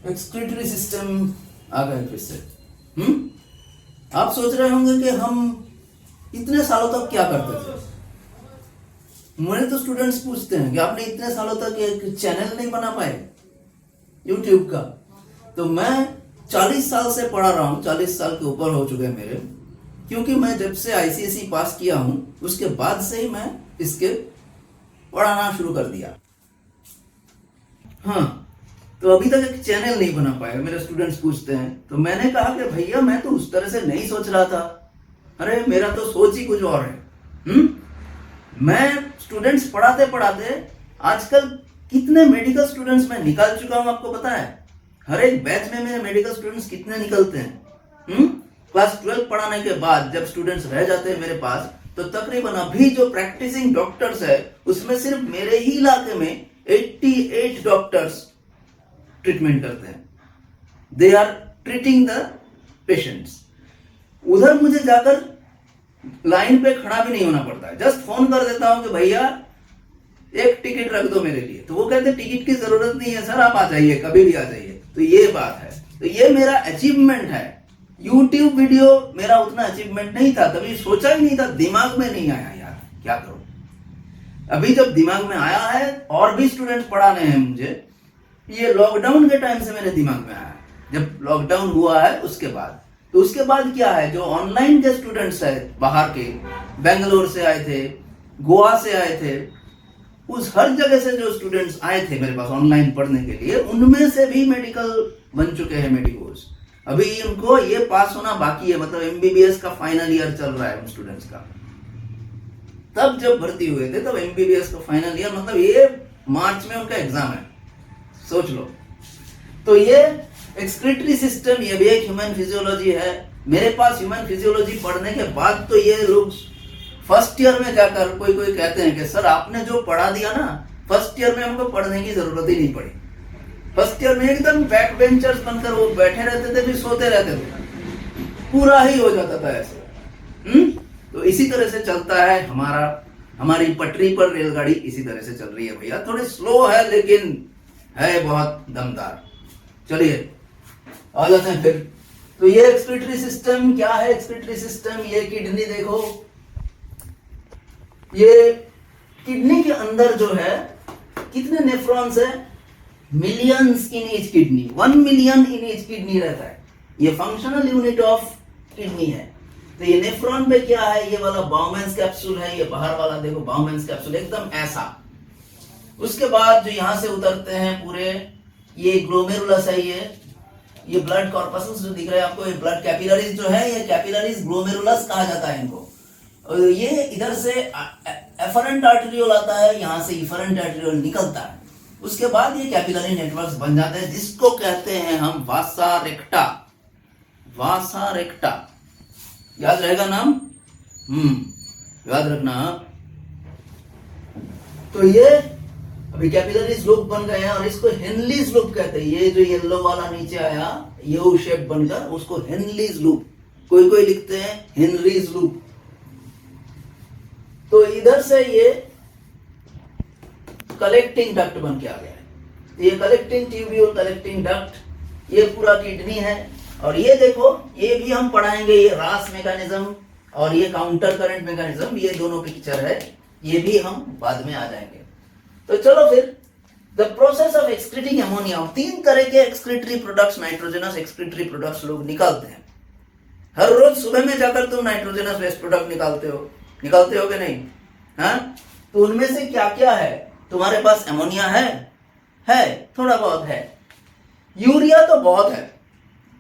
Excretory system आ गए फिर से। आप सोच रहे होंगे कि हम इतने सालों तक क्या करते थे। मेरे तो स्टूडेंट्स पूछते हैं कि आपने इतने सालों तक एक चैनल नहीं बना पाए यूट्यूब का। तो मैं 40 साल से पढ़ा रहा हूँ, 40 साल के ऊपर हो चुके हैं मेरे, क्योंकि मैं जब से आईसीएसई पास किया हूँ उसके बाद से ही मैं इसके पढ़ाना शुरू कर दिया। हाँ, तो अभी तक एक चैनल नहीं बना पाया, मेरे स्टूडेंट्स पूछते हैं। तो मैंने कहा कि भैया मैं तो उस तरह से नहीं सोच रहा था, अरे मेरा तो सोच ही कुछ और है। मैं स्टूडेंट्स पढ़ाते पढ़ाते आजकल कितने मेडिकल स्टूडेंट्स मैं निकाल चुका हूं, आपको पता है? हर एक बैच में मेरे मेडिकल स्टूडेंट्स कितने निकलते हैं। क्लास 12 पढ़ाने के बाद जब स्टूडेंट्स रह जाते हैं मेरे पास, तो तकरीबन अभी जो प्रैक्टिसिंग डॉक्टर्स है उसमें सिर्फ मेरे ही इलाके में 88 डॉक्टर्स ट्रीटमेंट करते हैं। They are treating the patients. उधर मुझे जाकर लाइन पे खड़ा भी नहीं होना पड़ता है, जस्ट फोन कर देता हूं कि भैया एक टिकट रख दो मेरे लिए, तो वो कहते टिकट की जरूरत नहीं है सर, आप आ जाइए, कभी भी आ जाइए। तो ये बात है, तो ये मेरा अचीवमेंट है। यूट्यूब वीडियो मेरा उतना अचीवमेंट नहीं था, कभी सोचा ही नहीं था, दिमाग में नहीं आया यार क्या करूं। अभी जब दिमाग में आया है और भी स्टूडेंट पढ़ाने हैं मुझे, ये लॉकडाउन के टाइम से मेरे दिमाग में आया, जब लॉकडाउन हुआ है उसके बाद। तो उसके बाद क्या है, जो ऑनलाइन के स्टूडेंट्स है बाहर के, बेंगलोर से आए थे, गोवा से आए थे, उस हर जगह से जो स्टूडेंट्स आए थे मेरे पास ऑनलाइन पढ़ने के लिए, उनमें से भी मेडिकल बन चुके हैं मेडिकोस। अभी उनको ये पास होना बाकी है, मतलब एमबीबीएस का फाइनल ईयर चल रहा है उन स्टूडेंट्स का। तब जब भर्ती हुए थे तब एमबीबीएस का फाइनल ईयर, मतलब ये मार्च में उनका एग्जाम है, सोच लो। तो ये एक्सक्रीटरी सिस्टम, ये भी एक ह्यूमन फिजियोलॉजी है। मेरे पास ह्यूमन फिजियोलॉजी पढ़ने के बाद तो ये लोग फर्स्ट ईयर में जाकर कोई कहते हैं कि सर आपने जो पढ़ा दिया ना, फर्स्ट ईयर में हमको पढ़ने की जरूरत ही नहीं पड़ी। फर्स्ट ईयर में एकदम बैक बेंचर्स बनकर वो बैठे रहते थे, फिर सोते रहते थे, पूरा ही हो जाता था ऐसे। तो इसी तरह से चलता है हमारी पटरी पर रेलगाड़ी, इसी तरह से चल रही है भैया। थोड़ी स्लो है लेकिन है बहुत दमदार। चलिए आ जाते हैं फिर। तो ये एक्सक्रीटरी सिस्टम क्या है? एक्सक्रीटरी सिस्टम, ये किडनी देखो, ये किडनी के अंदर जो है कितने नेफ्रॉन्स है? Millions in each kidney, 1 million in each kidney रहता है। ये फंक्शनल यूनिट ऑफ किडनी है। तो ये नेफ्रॉन पे क्या है? ये वाला बाउमेंस कैप्सूल है, ये बाहर वाला देखो बाउमेंस कैप्सूल एकदम ऐसा। उसके बाद जो यहां से उतरते हैं पूरे, ये ग्लोमेरुलस है, ये ब्लड कॉर्पसेस जो दिख रहे हैं आपको, ये ब्लड कैपिलरीज जो है, ये कैपिलरीज ग्लोमेरुलस कहा जाता है इनको। और ये इधर से एफरेंट आर्टेरियोल आता है, यहां से इफरेंट आर्टेरियोल निकलता है। उसके बाद ये कैपिलरी नेटवर्क्स बन जाते हैं, जिसको कहते हैं हम वासा रेक्टा। वासा रेक्टा याद रहेगा नाम, याद रखना। तो ये अभी कैपिलरीज लूप बन गए हैं और इसको हेनलीज लूप कहते हैं। ये जो येलो वाला नीचे आया यू शेप बनकर, उसको हेनलीज लूप, कोई लिखते हैं हेनरीज लूप। तो इधर से ये कलेक्टिंग डक्ट बन के आ गया है। ये कलेक्टिंग ट्यूब्यूल, कलेक्टिंग डक्ट, ये पूरा किडनी है। और ये देखो, ये भी हम पढ़ाएंगे, ये रास मैकेनिज्म और ये काउंटर करंट मैकेनिज्म, ये दोनों पिक्चर है, ये भी हम बाद में आ जाएंगे। तो चलो फिर, the process of excreting ammonia. 3 तरह के excretory products, nitrogenous excretory products लोग निकालते हैं। हर रोज सुबह में जाकर तुम नाइट्रोजनस वेस्ट प्रोडक्ट निकालते हो कि नहीं? हाँ, तो उनमें से क्या क्या है? तुम्हारे पास अमोनिया है, थोड़ा बहुत है। यूरिया तो बहुत है,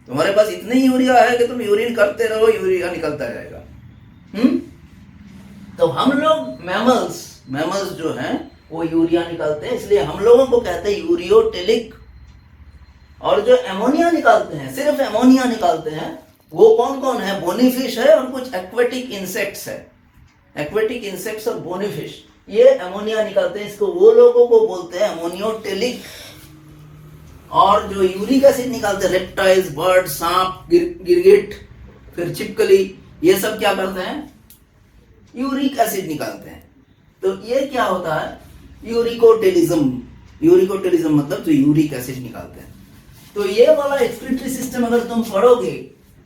तुम्हारे पास इतनी यूरिया है कि तुम यूरिन करते रहो, यूरिया निकलता जाएगा। तो हम लोग मैमल्स जो हैं वो यूरिया निकालते हैं, इसलिए हम लोगों को कहते हैं यूरियोटेलिक। और जो अमोनिया निकालते हैं, सिर्फ अमोनिया निकालते हैं, वो कौन कौन है? बोनीफिश है और कुछ एक्वेटिक इंसेक्ट्स है। एक्वेटिक इंसेक्ट्स और बोनीफिश ये अमोनिया निकालते हैं, इसको वो लोगों को बोलते हैं अमोनियोटेलिक। और जो यूरिक एसिड निकालते हैं, रेप्टाइल्स, बर्ड, सांप, गिरगिट, फिर छिपकली, ये सब क्या करते हैं? यूरिक एसिड निकालते हैं। तो ये क्या होता है? यूरिकोटेलिज्म मतलब जो यूरिक एसिड निकालते हैं। तो ये वाला एक्सक्रीटरी सिस्टम अगर तुम पढ़ोगे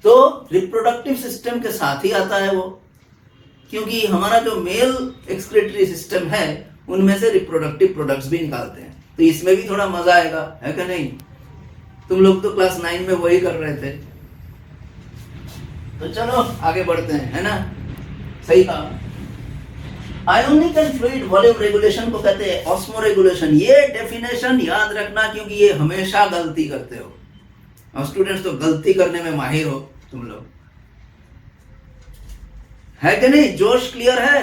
तो रिप्रोडक्टिव सिस्टम के साथ ही आता है वो, क्योंकि हमारा जो मेल एक्सक्रीटरी सिस्टम है उनमें से रिप्रोडक्टिव प्रोडक्ट्स भी निकालते हैं, तो इसमें भी थोड़ा मजा आएगा, है कि नहीं? तुम लोग तो क्लास 9 में वही कर रहे थे। तो चलो आगे बढ़ते हैं, है ना? सही कहा। Ionic and fluid volume regulation को कहते हैं ऑस्मो रेगुलेशन। ये डेफिनेशन याद रखना, क्योंकि ये हमेशा गलती करते हो, और स्टूडेंट्स तो गलती करने में माहिर हो तुम लोग, है कि नहीं? जोश क्लियर है?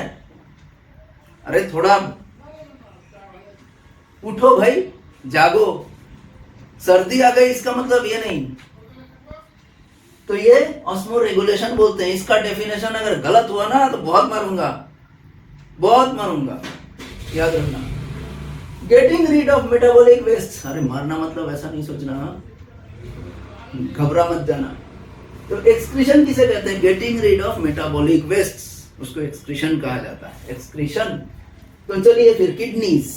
अरे थोड़ा उठो भाई, जागो। सर्दी आ गई इसका मतलब ये नहीं। तो ये ऑस्मो रेगुलेशन बोलते हैं। इसका डेफिनेशन अगर गलत हुआ ना तो बहुत मारूंगा, बहुत मारूंगा, याद रखना। Getting rid of metabolic waste. अरे मारना मतलब ऐसा नहीं सोचना, घबरा मत जाना। तो एक्सक्रीशन किसे कहते हैं? Getting rid of metabolic waste, उसको एक्सक्रीशन कहा जाता है, एक्सक्रीशन। तो चलिए फिर किडनीज,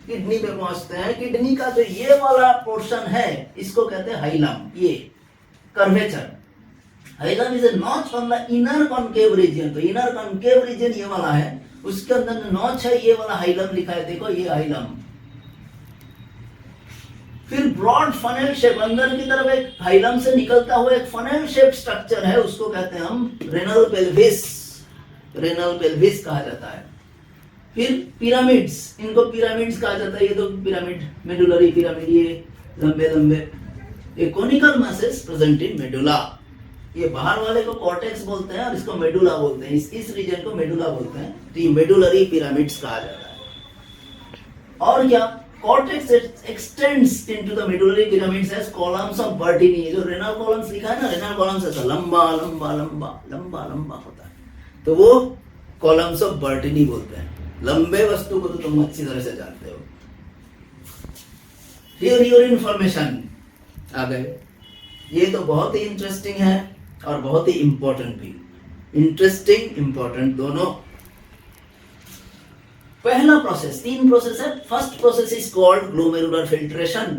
किडनी पे पहुंचते हैं। किडनी का जो ये वाला पोर्शन है इसको कहते हैं हाइलम, ये curvature. Hilum is a notch on the inner concave region. तो इनर कॉन्केव रीजन ये वाला है, उसके अंदर नॉच है, ये वाला हाइलम लिखा है, देखो ये हाइलम। फिर ब्रॉड फनेल शेप, अंदर की तरफ एक हाइलम से निकलता हुआ एक फनेल शेप स्ट्रक्चर है, उसको कहते हैं हम रेनल पेल्विस, रेनल पेल्विस कहा जाता है। फिर पिरामिड्स, इनको पिरामिड्स कहा जाता है। ये तो पिरामिड, मेडुलरी पिरामिड, ये लंबे लंबे, ये conical masses present in medulla. ये बाहर वाले को कॉर्टेक्स बोलते हैं और इसको मेडुला बोलते हैं, इस रीजन को मेडुला बोलते हैं। तो ये मेडुलरी पिरामिड्स कहा जाता है। और क्या? Cortex extends into the medullary pyramids as columns of Bertini. जो रेनल कॉलम्स लिखा है ना, रेनल कॉलम्स ऐसा लंबा लंबा लंबा लंबा लंबा होता है, तो वो कॉलम्स ऑफ बर्टिनी बोलते हैं। लंबे वस्तु को तो तुम अच्छी तरह से जानते हो। हियर योर इंफॉर्मेशन आ गए। ये तो बहुत ही इंटरेस्टिंग है और बहुत ही इंपॉर्टेंट भी। इंटरेस्टिंग इंपॉर्टेंट दोनों। पहला प्रोसेस, 3 प्रोसेस है। First process is called glomerular filtration.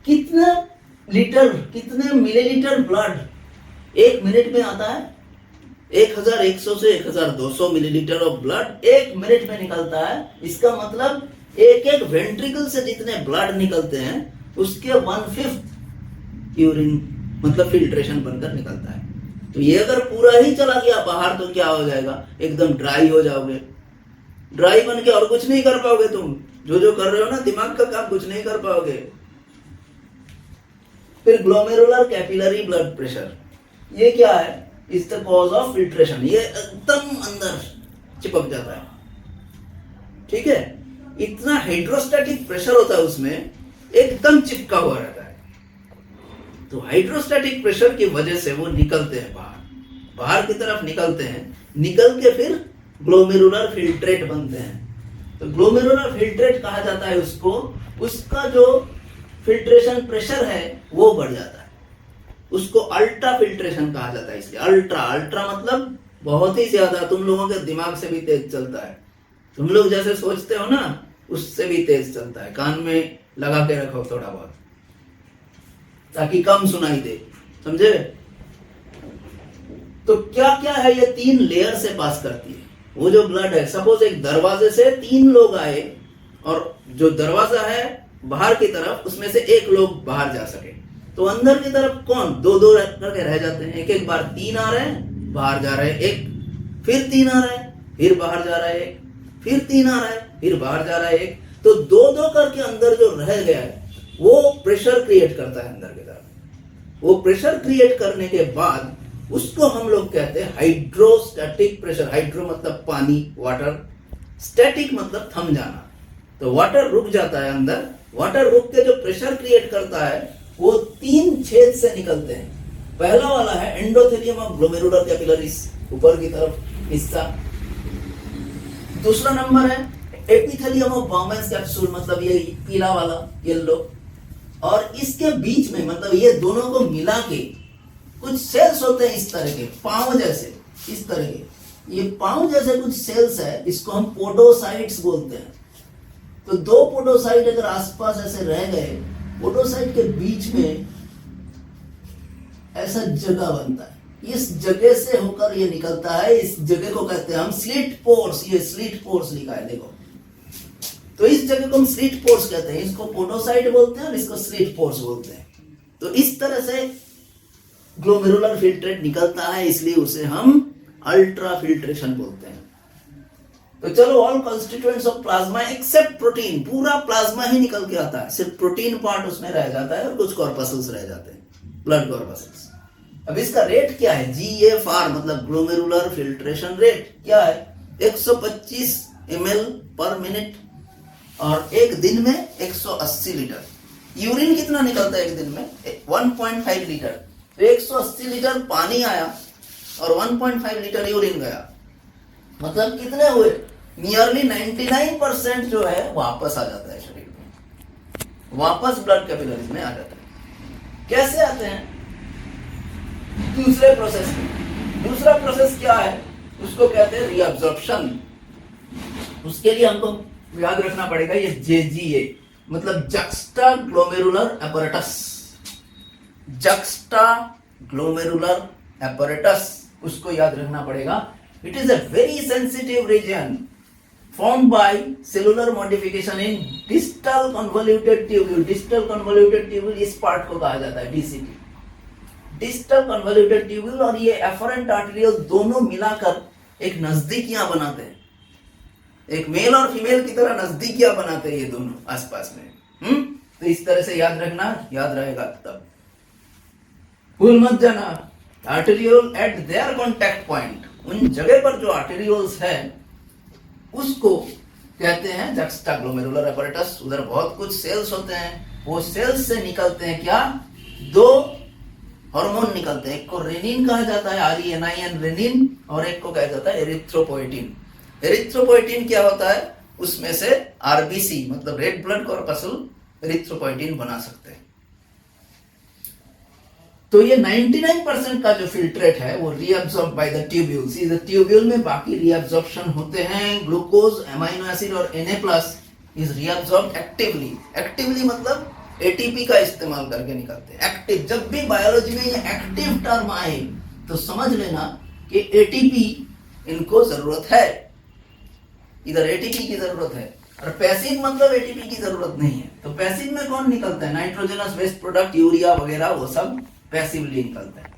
कितने लीटर, कितने मिलीलीटर ब्लड 1 मिनट में आता है? 1100 से 1200 मिलीलीटर ऑफ ब्लड 1 मिनट में निकलता है। इसका मतलब एक एक वेंट्रिकल से जितने ब्लड निकलते हैं उसके 1/5 यूरिन, मतलब फिल्ट्रेशन बनकर निकलता है। तो ये अगर पूरा ही चला गया बाहर तो क्या हो जाएगा? एकदम ड्राई हो जाओगे। ड्राई बन के और कुछ नहीं कर पाओगे तुम, जो कर रहे हो ना, दिमाग का काम कुछ नहीं कर पाओगे। फिर ग्लोमेरुलर कैपिलरी ब्लड प्रेशर, ये क्या है? Is the cause of filtration. ये एकदम अंदर चिपक जाता है, ठीक है? इतना हाइड्रोस्टैटिक प्रेशर होता है उसमें, एकदम चिपका हुआ रहता है। तो हाइड्रोस्टैटिक प्रेशर की वजह से वो निकलते हैं बाहर, बाहर की तरफ निकलते हैं, निकल के फिर ग्लोमेरुलर फिल्ट्रेट बनते हैं। तो ग्लोमेरुलर फिल्ट्रेट कहा जाता है उसको। उसका जो फिल्ट्रेशन प्रेशर है वो बढ़ जाता है, उसको अल्ट्रा फिल्ट्रेशन कहा जाता है। इसलिए अल्ट्रा, अल्ट्रा मतलब बहुत ही ज्यादा, तुम लोगों के दिमाग से भी तेज चलता है। तुम लोग जैसे सोचते हो ना उससे भी तेज चलता है। कान में लगा के रखो थोड़ा बहुत, ताकि कम सुनाई दे, समझे? तो क्या क्या है? ये 3 लेयर से पास करती है वो जो ब्लड है। सपोज एक दरवाजे से 3 लोग आए और जो दरवाजा है बाहर की तरफ, उसमें से एक लोग बाहर जा सके, तो अंदर की तरफ कौन? 2-2 करके रह जाते हैं। एक बार 3 आ रहे हैं, बाहर जा रहे हैं एक, फिर 3 आ रहे हैं, फिर बाहर जा रहा है एक, फिर 3 आ रहा है, फिर बाहर जा रहा है एक। तो 2-2 करके अंदर जो रह गया है वो प्रेशर क्रिएट करता है अंदर की तरफ। वो प्रेशर क्रिएट करने के बाद उसको हम लोग कहते हैं हाइड्रोस्टैटिक प्रेशर। हाइड्रो मतलब पानी, वाटर, स्टैटिक मतलब थम जाना। तो वाटर रुक जाता है अंदर, वाटर रुक के जो प्रेशर क्रिएट करता है वो 3 छेद से निकलते हैं। पहला वाला है एंडोथेलियम ऑफ ग्लोमेरुलर कैपिलरीज, ऊपर की तरफ हिस्सा। दूसरा नंबर है एपिथेलियम ऑफ बाउमेंस कैप्सूल, मतलब ये पीला वाला, येलो। और इसके बीच में, मतलब ये दोनों को मिला के कुछ सेल्स होते हैं इस तरह के, पांव जैसे, इस तरह के। ये पांव जैसे कुछ सेल्स है, इसको हम पोडोसाइट्स बोलते हैं। तो 2 पोडोसाइट अगर आसपास ऐसे रह गए पोडोसाइट के बीच में ऐसा जगह बनता है, इस जगह से होकर ये निकलता है, इस जगह को कहते हैं हम स्लिट पोर्स। ये स्लिट पोर्स लिखा है देखो, तो इस जगह को हम स्लिट पोर्स कहते हैं, इसको पोडोसाइट बोलते हैं और इसको स्लिट पोर्स बोलते हैं। तो इस तरह से ग्लोमेरुलर फिल्ट्रेट निकलता है, इसलिए उसे हम अल्ट्रा फिल्ट्रेशन बोलते हैं। तो चलो, all constituents of plasma except protein, पूरा प्लाज्मा ही निकल के आता है, सिर्फ प्रोटीन पार्ट उसमें रह जाता है और कुछ कॉर्पसल्स रह जाते हैं, ब्लड कॉर्पसल्स। अब इसका रेट क्या है? GFR मतलब ग्लोमेरुलर फिल्ट्रेशन रेट क्या है? 125 ml पर मिनट, और एक दिन में 180 लीटर। यूरिन कितना निकलता है एक दिन में? 1.5 लीटर। तो 180 लीटर पानी आया और 1.5 लीटर यूरिन गया, मतलब कितने हुए? नियरली 99% जो है वापस आ जाता है शरीर में, वापस ब्लड कैपिलरीज में आ जाता है। कैसे आते हैं? दूसरे प्रोसेस में। दूसरा प्रोसेस क्या है? उसको कहते हैं रीअब्जॉर्प्शन। उसके लिए हमको याद रखना पड़ेगा ये JGA मतलब juxta glomerular apparatus। Juxta glomerular apparatus, उसको याद रखना पड़ेगा। It is a very sensitive region formed by cellular modification in distal convoluted tubule। distal convoluted tubule इस पार्ट को कहा जाता है DCT, distal convoluted tubule। और ये afferent arteriole दोनों मिलाकर एक नजदीकियां बनाते हैं, एक मेल और फीमेल की तरह नजदीकियां बनाते हैं ये दोनों आसपास में। तो इस तरह से याद रखना, याद रहेगा तब। भूल मत जाना, arteriole eight there contact point, उन जगह पर जो आर्टेरियोल्स है उसको कहते हैं जक्स्टा ग्लोमेरुलर apparatus। उधर बहुत कुछ सेल्स होते हैं, वो सेल्स से निकलते हैं क्या? दो हार्मोन निकलते हैं, एक को रेनिन कहा जाता है, RENIN रेनिन, और एक को कहा जाता है एरिथ्रोपोएटिन। एरिथ्रोपोएटिन क्या होता है? उसमें से RBC मतलब रेड ब्लड कॉर्पसल एरिथ्रोपोएटिन बना सकते हैं। तो ये 99% का जो फिल्ट्रेट है वो रीअब्सॉर्ब बाय द ट्यूब्यूल्स। इस ट्यूब्यूल में बाकी रीअब्सॉर्प्शन होते हैं। ग्लूकोज, अमीनो एसिड और Na+ is reabsorb actively. Actively मतलब ATP का इस्तेमाल करके निकलते हैं। एक्टिव, जब भी बायोलॉजी में ये एक्टिव टर्म आए तो समझ लेना कि ATP इनको जरूरत है, इधर ATP की जरूरत है। और पैसिव मतलब ATP की जरूरत नहीं है। तो पैसिव में कौन निकलता है? नाइट्रोजनस वेस्ट प्रोडक्ट, यूरिया वगैरह, वो सब पैसिवली निकलता है।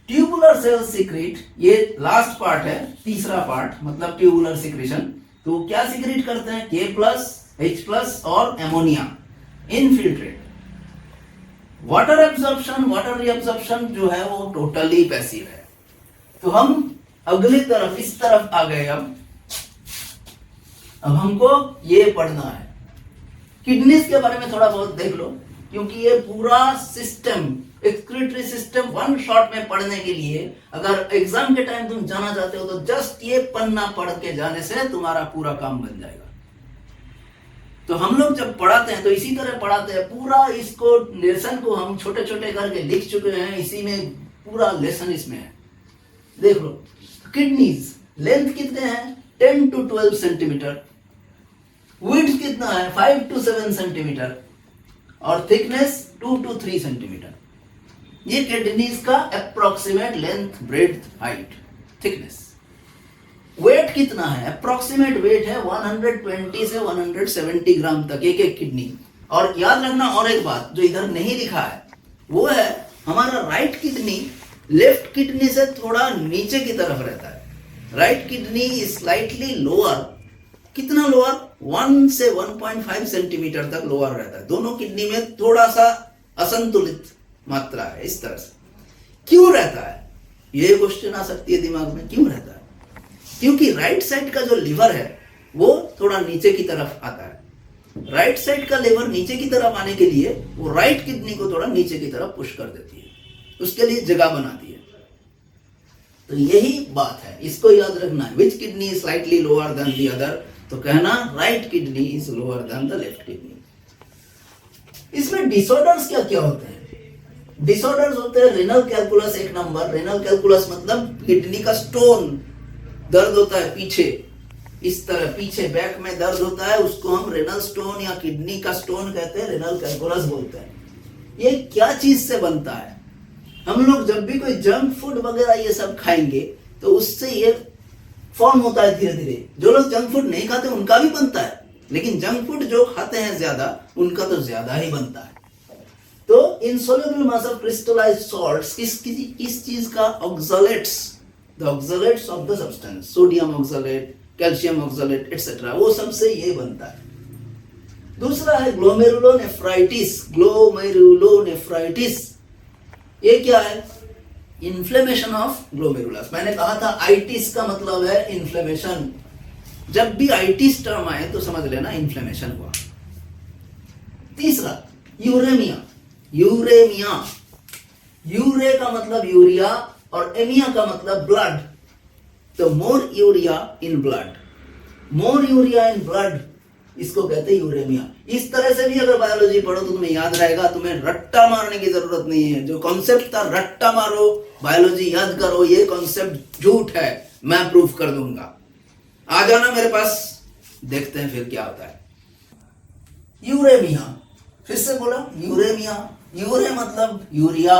ट्यूबुलर सेल सीक्रेट, ये लास्ट पार्ट है, तीसरा पार्ट मतलब ट्यूबुलर सिक्रेशन। तो क्या सीक्रेट करते हैं? K+, H+ और ammonia in filtrate. Water absorption, water reabsorption जो है वो टोटली पैसिव है। तो हम अगली तरफ, इस तरफ आ गए। अब हमको ये पढ़ना है, किडनीज के बारे में थोड़ा बहुत देख लो, क्योंकि ये पूरा system, excretory system one shot में पढ़ने के लिए अगर एग्जाम के टाइम तुम जाना चाहते हो तो जस्ट ये पन्ना पढ़ के जाने से तुम्हारा पूरा काम बन जाएगा। तो हम लोग जब पढ़ाते हैं तो इसी तरह पढ़ाते हैं, पूरा इसको लेसन को हम छोटे छोटे करके लिख चुके हैं, इसी में पूरा लेसन इसमें है। देख लो, किडनीज लेंथ कितने हैं? 10 to 12 सेंटीमीटर। विड्थ कितना है? 5 to 7 सेंटीमीटर। और थिकनेस 2 to 3 सेंटीमीटर। ये किडनीज का approximate length, breadth, height, thickness. Weight कितना है? अप्रोक्सीमेट वेट है 120 से 170 ग्राम तक एक एक किडनी। और याद रखना और एक बात जो इधर नहीं लिखा है, वो है हमारा राइट किडनी लेफ्ट किडनी से थोड़ा नीचे की तरफ रहता है। Right kidney is slightly lower. कितना लोअर? 1 से 1.5 सेंटीमीटर तक लोअर रहता है। दोनों किडनी में थोड़ा सा असंतुलित मात्रा है इस तरह से। क्यों रहता है? ये क्वेश्चन आ सकती है दिमाग में, क्यों रहता है? क्योंकि राइट साइड का जो लिवर है वो थोड़ा नीचे की तरफ आता है। राइट साइड का लिवर नीचे की तरफ आने के लिए वो राइट किडनी को थोड़ा नीचे की तरफ पुश कर देती है, उसके लिए जगह बनाती है। तो यही बात है, इसको याद रखना है। Which kidney is slightly lower than the other? तो कहना right kidney is lower than the left kidney. इसमें डिसऑर्डर्स क्या क्या होते हैं? डिसऑर्डर्स होते हैं रेनल कैलकुलस 1 नंबर। रेनल कैलकुलस मतलब किडनी का स्टोन दर्द होता है पीछे, इस तरह पीछे बैक में दर्द होता है, उसको हम रेनल स्टोन या किडनी का स्टोन कहते हैं, रेनल कैल्कुलस बोलते हैं। ये क्या चीज से बनता है? हम लोग जब भी कोई जंक फूड वगैरह ये सब खाएंगे तो उससे ये फॉर्म होता है धीरे धीरे। जो लोग जंक फूड नहीं खाते उनका भी बनता है, लेकिन जंक फूड जो खाते हैं ज्यादा, उनका तो ज्यादा ही बनता है। तो insoluble mass of crystallised salts किस चीज का? Oxalates, the oxalates of the substance, sodium oxalate, calcium oxalate etcetera, वो सबसे ये बनता है। दूसरा है ग्लोमेरुलोनेफ्राइटिस। ग्लोमेरुलोनेफ्राइटिस ये क्या है? Inflammation of glomerulus. मैंने कहा था आइटिस का मतलब है इन्फ्लेमेशन। जब भी आइटिस टर्म आए तो समझ लेना इन्फ्लेमेशन हुआ। तीसरा यूरेमिया। यूरेमिया, यूरे का मतलब यूरिया और एमिया का मतलब ब्लड। तो more urea in blood, more urea in blood, इसको कहते हैं यूरेमिया। इस तरह से भी अगर बायोलॉजी पढ़ो तो तुम्हें याद रहेगा, तुम्हें रट्टा मारने की जरूरत नहीं है। जो कॉन्सेप्ट था रट्टा मारो, बायोलॉजी याद करो, ये कॉन्सेप्ट झूठ है, मैं प्रूफ कर दूंगा। आ जाना मेरे पास, देखते हैं फिर क्या होता है। यूरेमिया, फिर से बोलो यूरेमिया। यूरे मतलब यूरिया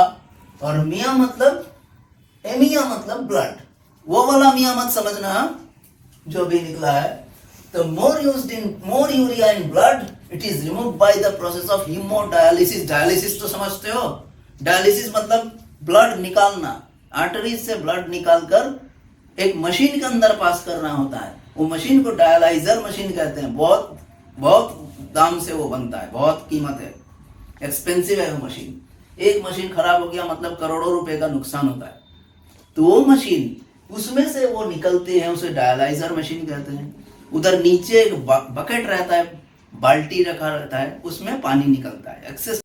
और मिया मतलब एमिया मतलब ब्लड। वो वाला मिया मत समझना जो भी निकला है। The more urea in blood, it is removed by the process of hemodialysis. Dialysis तो समझते हो? Dialysis मतलब ब्लड निकालना, आर्टरीज से ब्लड निकालकर एक मशीन के अंदर पास करना होता है। वो मशीन को डायलाइजर मशीन कहते हैं। बहुत बहुत दाम से वो बनता है, बहुत कीमत है, एक्सपेंसिव है वो मशीन। एक मशीन खराब हो गया मतलब करोड़ों रुपए का नुकसान होता है। तो वो मशीन, उसमें से वो निकलते हैं, उसे डायलाइजर मशीन कहते हैं। उधर नीचे एक बकेट रहता है, बाल्टी रखा रहता है, उसमें पानी निकलता है, access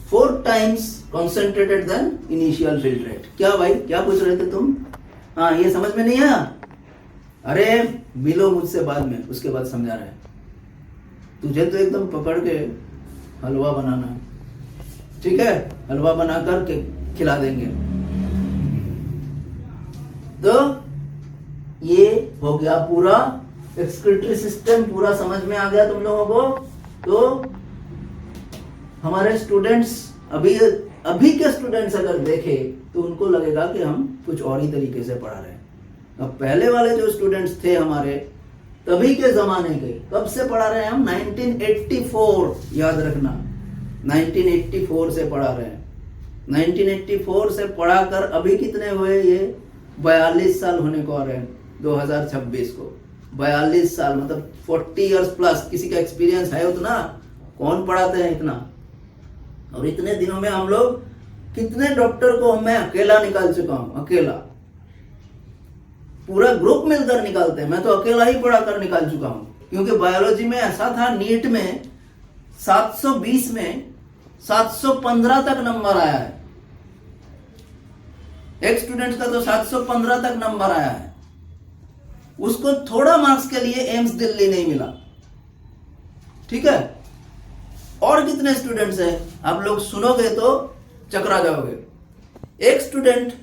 4 times concentrated than initial field rate। क्या भाई, क्या पूछ रहे थे तुम? हाँ, ये समझ में नहीं आया? अरे मिलो मुझसे बाद में, उसके बाद समझा रहे हैं। तुझे तो एकदम पकड़ के हलवा बनाना है, ठीक है? हलवा बना कर के खिला देंगे। तो ये हो गया पूरा एक्सक्रीटरी सिस्टम, पूरा समझ में आ गया तुम लोगों को। तो हमारे स्टूडेंट्स अभी के स्टूडेंट्स अगर देखे तो उनको लगेगा कि हम कुछ और ही तरीके से पढ़ा रहे हैं। अब पहले वाले जो स्टूडेंट्स थे हमारे तभी के जमाने के, कब से पढ़ा रहे हैं हम? 1984, याद रखना, 1984 से पढ़ा रहे हैं। 1984 से पढ़ाकर अभी कितने हुए? ये 42 साल होने को आ रहे हैं 2026 को। 42 साल मतलब 40 इयर्स प्लस। किसी का एक्सपीरियंस है उतना? कौन पढ़ाते हैं इतना? और इतने दिनों में हम लोग कितने डॉक्टर को मैं अकेला निकाल चुका हूं, अकेला। पूरा ग्रुप मिलकर निकालते हैं, मैं तो अकेला ही पढ़ा कर निकाल चुका हूं। क्योंकि बायोलॉजी में ऐसा था, नीट में 720 में 715 तक नंबर आया है। एक स्टूडेंट का तो 715 तक नंबर आया है। उसको थोड़ा मार्क्स के लिए एम्स दिल्ली नहीं मिला, ठीक है? और कितने स्टूडेंट्स हैं? आप लोग सुनोगे तो चकरा जाओगे। एक स्टूडेंट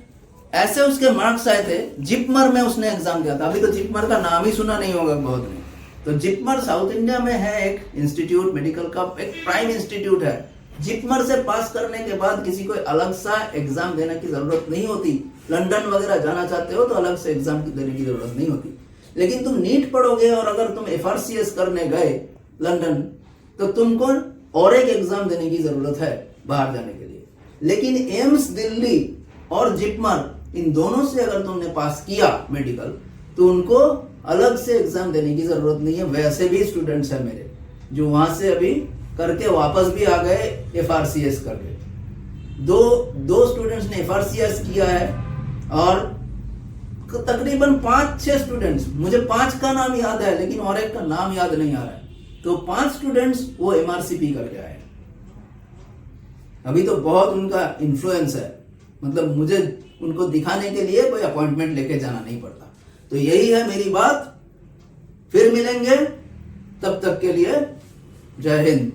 ऐसे उसके मार्क्स आए थे, जिपमर में उसने एग्जाम दिया था। अभी तो जिपमर का नाम ही सुना नहीं होगा बहुत ने। तो जिपमर साउथ इंडिया में है एक इंस्टीट्यूट, मेडिकल का एक प्राइम इंस्टीट्यूट है। जिपमर से पास करने के बाद किसी को अलग सा एग्जाम देने की जरूरत नहीं होती। लंदन वगैरह जाना चाहते हो तो अलग से एग्जाम देने की जरूरत नहीं होती। लेकिन तुम नीट पढ़ोगे और अगर तुम FRCS करने गए लंदन, तो तुमको और एक एग्जाम देने की जरूरत है बाहर जाने के लिए। लेकिन एम्स दिल्ली और जिपमर, इन दोनों से अगर तुमने पास किया मेडिकल, तो उनको अलग से एग्जाम देने की जरूरत नहीं है। वैसे भी स्टूडेंट्स हैं मेरे जो वहां से अभी करके वापस भी आ गए FRCS करके। दो स्टूडेंट्स ने FRCS किया है और तकरीबन 5-6 स्टूडेंट्स, मुझे 5 का नाम याद है लेकिन और एक का नाम याद नहीं आ रहा है। तो 5 स्टूडेंट्स वो MRCP करके आए। अभी तो बहुत उनका इन्फ्लुएंस है, मतलब मुझे उनको दिखाने के लिए कोई अपॉइंटमेंट लेके जाना नहीं पड़ता। तो यही है मेरी बात। फिर मिलेंगे, तब तक के लिए जय हिंद।